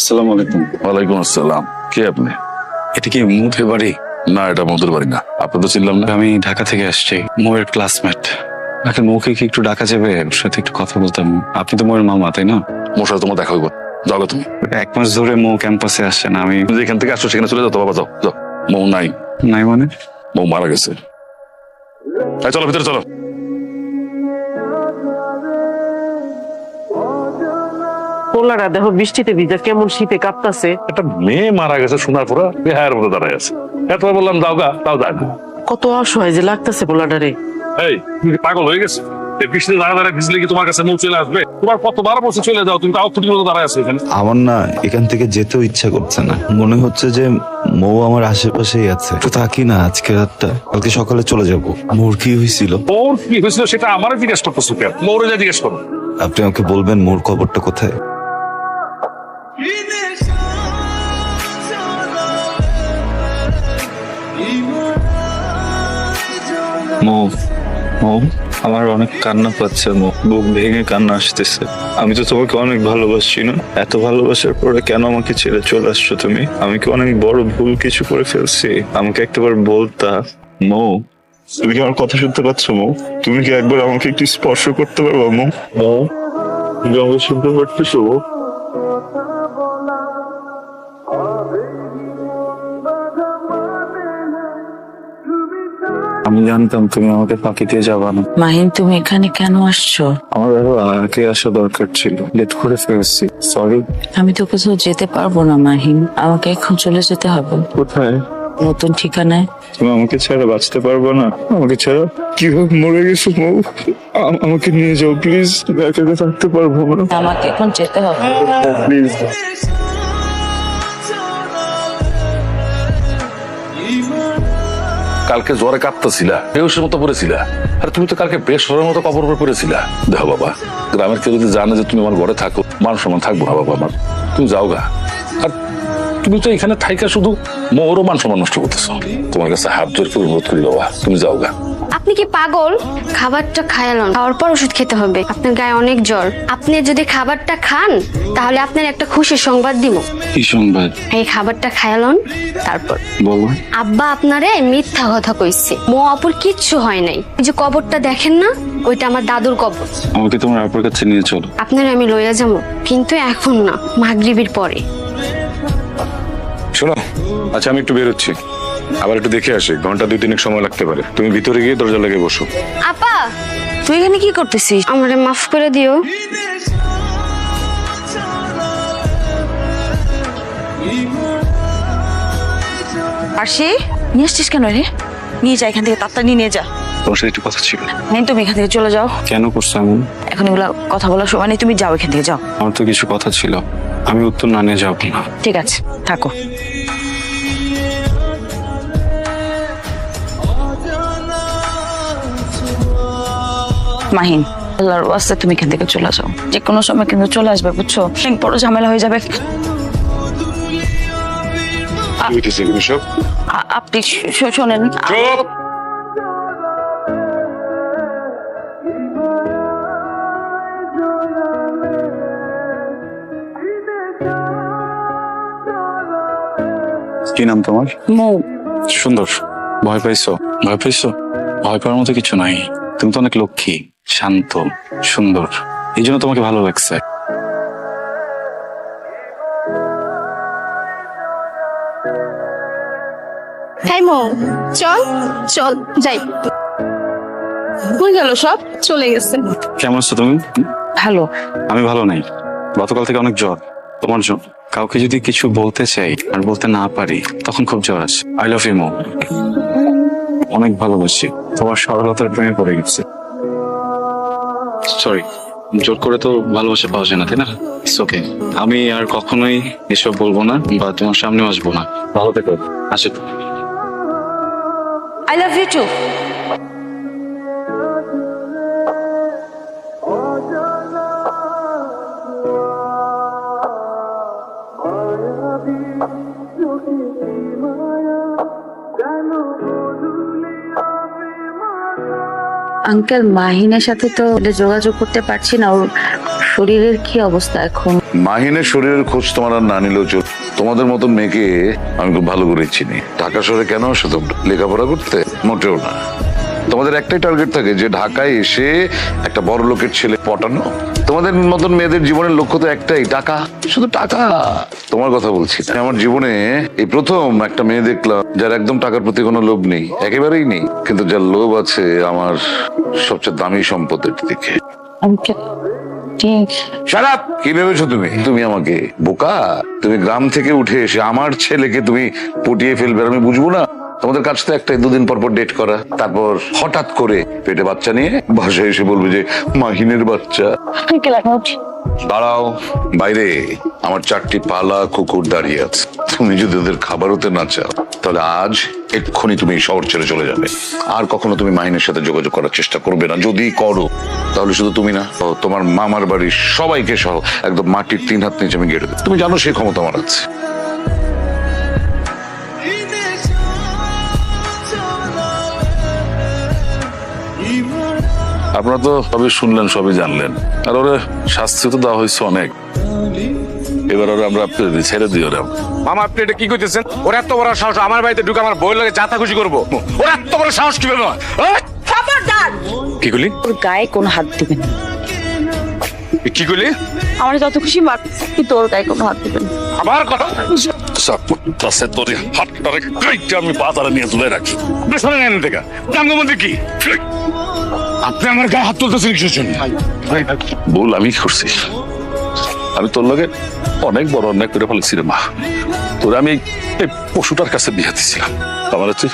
আসসালামু আলাইকুম। ওয়ালাইকুম আসসালাম। কে আপনি? এটা কি মুথের বাড়ি? না, এটা মধুর বাড়ি না। আপনি তো চিনলাম না। আমি ঢাকা থেকে আসছি, মোয়ের ক্লাসমেট। এখন মুখে কি একটু ডাকা যাবে? ওর সাথে একটু কথা বলতাম। আপনি তো মোয়ের মামা, তাই না? মোর সাথে তোমার দেখা হইব। যাও গো তুমি। 1 মাস ধরে মো ক্যাম্পাসে আসছে না। আমি তুমি যেখান থেকে আসছো সেখানে চলে যাও তো বাবা, যাও যাও। মৌ নাই, নাই মানে? মৌ মারা গেছে। এই চলো ভিতরে চলো। পোলারা দেখো বৃষ্টিতে ভিজা কেমন শীতে কাঁপতাছে। একটা মেয়ে মারা গেছে শোনার পরে বেহায়ের মধ্যে দাঁড়ায় আছে। এতবার বললাম যাও গা, তাও যায় না। কত অসহায় যে লাগতেছে পোলাটারে। এই তুমি কি পাগল হয়ে গেছে? এই বৃষ্টিতে দাঁড়া দাঁড়ায় ভিজলে কি তোমার কাছে মৌ চলে আসবে? তোমার কতবার বসে চলে যাও, তুমি তাও ছুটির মতো দাঁড়ায় আছো এখানে। আমার না এখান থেকে যেতেও ইচ্ছা করছে না। মনে হচ্ছে যে মৌ আমার আশেপাশেই আছে। তো থাকি না আজকে রাতটা, কালকে সকালে চলে যাব। মোর কি হয়েছিল? ওর কি হয়েছিল সেটা আমারও জিজ্ঞেস করতেছো কেন? মৌরে যা জিজ্ঞেস করো। আপনি আমাকে বলবেন মোর খবরটা কোথায়? মো, মো, আমার অনেক কান্না পাচ্ছে মো, বুক ভেঙে কান্না আসতেছে। আমি তো তোমাকে অনেক ভালোবাসি না? এত ভালোবাসার পরে কেন আমাকে ছেড়ে চলে আসছো তুমি? আমি কি অনেক বড় ভুল কিছু করে ফেলছি? আমাকে একটাবার বলতা। মো, তুমি কি আমার কথা শুনতে পাচ্ছ মো? তুমি কি একবার আমাকে একটু স্পর্শ করতে পারবো মো? মো, তুমি আমাকে শুনতে পারতেছো মো? আমি জানতাম তুমি আমাকে ফাঁকি দিয়ে যাবা না। মাহিন, তুমি এখানে কেন আসছো? আমার আরো আগে আসা দরকার ছিল, লেট করে ফেলেছি, সরি। আমি তো কোথাও যেতে পারবো না মাহিন, আমাকে এখন চলে যেতে হবে কোথায়? নতুন ঠিকানায়। তুমি আমাকে ছাড়া বাঁচতে পারবো না? আমাকে ছাড়া কিভাবে মরে গেছো মৌ? আমাকে নিয়ে যাও প্লিজ, একা একা থাকতে পারবো না আমাকে এখন যেতে হবে। প্লিজ। কালকে জ্বরে কাঁপতেছিলা, বেহুশের মতো পড়েছিলা। আর তুমি তো কালকে বেশ সরের মতো কাপড় উপরে পড়েছিলা। দেখো বাবা, গ্রামের কেউ যদি জানে যে তুমি আমার ঘরে থাকো, মান সম্মান থাকবো না বাবা আমার। তুমি যাও গা। আর তুমি তো এখানে থাইকা শুধু মোরও মান সম্মান নষ্ট করতেছো। তোমার কাছে হাত জোর করে অনুরোধ করি বাবা, তুমি যাও গা। আপনি কি পাগল? খাবারটা খায়ালন, খাওয়ার পর ওষুধ খেতে হবে। আপনার গায়ে অনেক জ্বর। আপনি যদি খাবারটা খান তাহলে আপনার একটা খুশির সংবাদ দিব। কি সংবাদ? এই খাবারটা খায়ালন, তারপর বলো। আব্বা আপনারে মিথ্যা কথা কইছে। মো আপুর কিচ্ছু হয় নাই। এই যে কবরটা দেখেন না, ওইটা আমার দাদুর কবর। আমাকে তোমার আপুর কাছে নিয়ে চলো। আপনারে আমি লইয়া যাবো, কিন্তু এখন না, মাগরিবের পরে। শোনো, আচ্ছা আমি একটু বেরোচ্ছি, আবার একটু দেখে আসি। ঘন্টা 2-3 সময় লাগতে পারে। তুমি ভিতরে গিয়ে দরজা লাগিয়ে বসো। আপা, তুই এখানে কি করতেছিস? আমারে মাফ করে দিও। আরশি, নিয়ে আসছিস কেন রে? নিয়ে যা এখান থেকে, তাড়াতাড়ি নিয়ে যা। তোমার সাথে একটু কথা ছিল। মাহিন, তুমি এখান থেকে চলে যাও। কেন করছো এমন? এখন এগুলা কথা বলার সময় নেই, তুমি যাও এখান থেকে, যাও। আমার তো কিছু কথা ছিল, আমি উত্তর না নিয়ে যাবো না। ঠিক আছে, থাকো। মাহিন, আল্লাহর ওয়াস্তে তুমি এখান থেকে চলে যাও। যে কোনো সময় কিন্তু চলে আসবে, বুঝছো? অনেক বড় ঝামেলা হয়ে যাবে। আপনি শোনেন। কি নাম তোমার? মৌ। সুন্দর। ভয় পাইছো? ভয় পাইছো? ভয় পাওয়ার মতো কিছু নাই। তুমি তো অনেক লক্ষ্মী, শান্ত, সুন্দর, এই জন্য তোমাকে ভালো লাগছে। হ্যাঁ মো, চল চল যাই। কই গেল সব? চলে গেছে। কেমন আছো তুমি? ভালো। আমি ভালো নাই, গতকাল থেকে অনেক জ্বর। তোমার জন্য কাউকে যদি কিছু বলতে চাই আর বলতে না পারি, তখন খুব জ্বর আসে। আই লাভ ইউ মো, অনেক ভালোবাসি। তোমার সরলতার প্রেমে পড়ে গেছে। সরি, জোর করে তো ভালোবাসা পাওয়া যায় না, তাই না? It's okay. আমি আর কখনোই এসব বলবো না বা তোমার সামনেও আসবো না। ভালো থেকো। আসো। I love you too. Uncle, মাহিনের সাথে তো যোগাযোগ করতে পারছি না। ওর শরীরের কি অবস্থা এখন? মাহিনের শরীরের খোঁজ তোমার আর না নিলেও চল। তোমাদের মতন মেয়েকে আমি খুব ভালো করে চিনি। ঢাকা শহরে কেন আসো তোমরা? লেখাপড়া করতে? মোটেও না। তোমাদের একটাই টার্গেট থাকে যে ঢাকায় এসে একটা বড় লোকের ছেলে পটানো। তোমাদের মতন মেয়েদের জীবনের লক্ষ্য তো একটাই, টাকা, শুধু টাকা। তোমার কথা বলছি না। আমার জীবনে এই প্রথম একটা মেয়ে দেখলাম যার একদম টাকার প্রতি কোনো লোভ নেই, একেবারেই নেই, কিন্তু যার লোভ আছে আমার সবচেয়ে দামি সম্পদের দিকে। ঠিক। Shut up! কি ভেবেছো তুমি? তুমি আমাকে বোকা? তুমি গ্রাম থেকে উঠে এসে আমার ছেলেকে তুমি পটিয়ে ফেলবে আর আমি বুঝবো না? তোমাদের কাছ থেকে একটাই, দুদিন পর পর ডেট করা, তারপর হঠাৎ করে পেটে বাচ্চা নিয়ে বাসায় এসে বলবে যে মাহিনের বাচ্চা। দাঁড়াও, বাইরে আমার 4টি পালা কুকুর দাঁড়িয়ে আছে। তুমি যদি ওদের খাবার হতে না চাও তাহলে আজ এক্ষুনি তুমি শহর ছেড়ে চলে যাবে। আর কখনো তুমি মাহিনের সাথে যোগাযোগ করার চেষ্টা করবে না। যদি করো তাহলে শুধু তুমি না, তোমার মামার বাড়ির সবাইকে সহ একদম মাটির 3 হাত নিচে আমি গেড়ে দেবো। তুমি জানো সেই ক্ষমতা আমার আছে। আপনারা তো সবই শুনলেন, সবই জানলেন, আর ওরা শাস্তি তো দেওয়া হয়েছে অনেক। এবার ওরা আমরা ছেড়ে দিই। ওরা মামা, আপনি এটা কি করতেছেন? ওরা এত বড় সাহস আমার বাড়িতে ঢুকে আমার বই লাগে যাতা খুশি করবো? ওরা এত বড় সাহস কি বেরো? কি করলি? ওর গায়ে কোনো হাত দিবেন না। কি করলি? আমার যত খুশি মার, কিন্তু ওর গায়ে কোনো হাত দিবেন না। আবার কথা? আমি বাজারে নিয়ে তুলে রাখি। আপনি শোনেন এখান থেকে রামগমন্দির কি? আপনি আমার গায়ে হাত তুলতেছেন কিসের জন্য? ভুল আমি করছি। আমি তোর লগে অনেক বড় অন্যায় করে ফেলেছি রে মা। তোর আমি এই পশুটার কাছে বিয়ে দিছিলাম। আমার হচ্ছে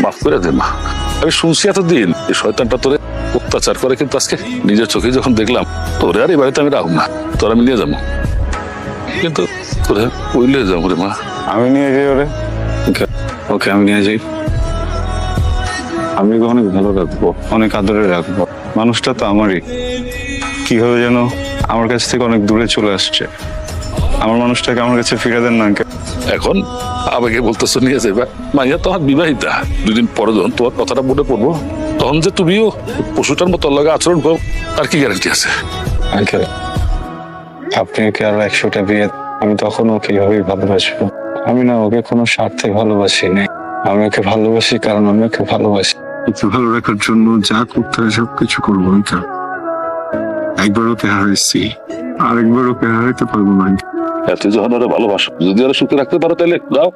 মাফ করে দে মা। আমি শুনছি এতদিন এই শয়তানটা তোরে অত্যাচার করে, কিন্তু আজকে নিজের চোখে যখন দেখলাম তোরে আর এই বাড়িতে আমি রাখব না, তোর আমি নিয়ে যাবো। কিন্তু তোরে ওইলে যাবো রে মা। আমি নিয়ে যাই ওরে। ওকে আমি নিয়ে যাই। আমি ওকে অনেক ভালো রাখবো, অনেক আদরে রাখবো। মানুষটা তো আমারই। কিভাবে যেন আমার কাছ থেকে অনেক দূরে চলে আসছে। আমার মানুষটাকে আমার কাছে ফিরে দেন না। এখন আমাকে বলতেছো নিয়ে যাবা? মাইয়া তো আমার বিবাহিতা। 2 দিন পরে যখন তোমার কথাটা মনে পড়বো তখন যে তুমিও পশুটার মতো লাগে আচরণ করো আর কি গ্যারান্টি আছে? আঙ্কেল, আপনি ওকে আরো 100টা বিয়ে, আমি তখন ওকে এইভাবেই ভালোবাসবো। আমি না ওকে কোনো স্বার্থে ভালোবাসি না। আমি ওকে ভালোবাসি কারণ আমি ওকে ভালোবাসি। ওকে ভালো রাখার জন্য যা করতে হয় সবকিছু করবো। একবার ওকে হারাইছি, আরেকবার ওকে হারাইতে পারবো না। এত যখন ওরা ভালোবাসো, যদি ওরা সুখে রাখতে পারো তাহলে দাও,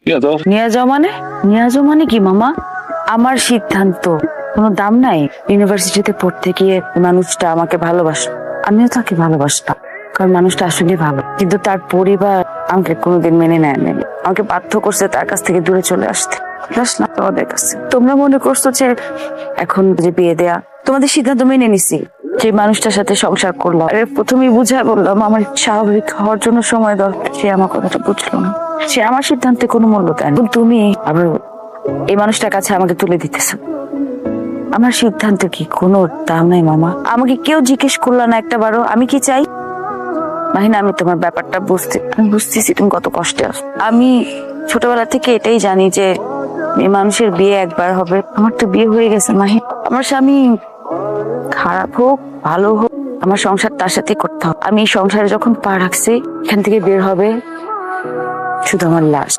নিয়ে যাও। নিয়ে যাও মানে কি মামা? আমার সিদ্ধান্ত কোনো দাম নাই? ইউনিভার্সিটিতে পড়তে গিয়ে মানুষটা আমাকে ভালোবাসে, আমিও তাকে ভালোবাসতাম, কারণ মানুষটা আসলে ভালো। কিন্তু তার পরিবার আমাকে কোনোদিন মেনে নেয় না, আমাকে বাধ্য করছে তার কাছ থেকে দূরে চলে আসতে। না তোমাদের কাছে তোমরা মনে করছো যে এখন যে বিয়ে দেয়া, তোমাদের সিদ্ধান্ত মেনে নিছি, যে মানুষটার সাথে সংসার করলাম, প্রথমেই বুঝা বললাম আমার স্বাভাবিক হওয়ার জন্য সময় দরকার। সে আমার কথাটা বুঝলো না, সে আমার সিদ্ধান্তে কোনো মূল্য দেয় না। তুমি আবার এই মানুষটার কাছে আমাকে তুলে দিতেছ। আমার সিদ্ধান্ত কি কোনো দাম নাই মামা? আমাকে কেউ জিজ্ঞেস করলো না একটা বারো আমি কি চাই। মাহিনা, আমি তোমার ব্যাপারটা বুঝতেছি তুমি কত কষ্টে আছো। আমি ছোটবেলা থেকে এটাই জানি যে এই মানুষের বিয়ে একবার হবে। আমার তো বিয়ে হয়ে গেছে মাহি। আমার স্বামী খারাপ হোক ভালো হোক, আমার সংসার তার সাথে করতে হবে। আমি এই সংসারে যখন পা রাখছি, এখান থেকে বের হবে শুধু আমার লাশ।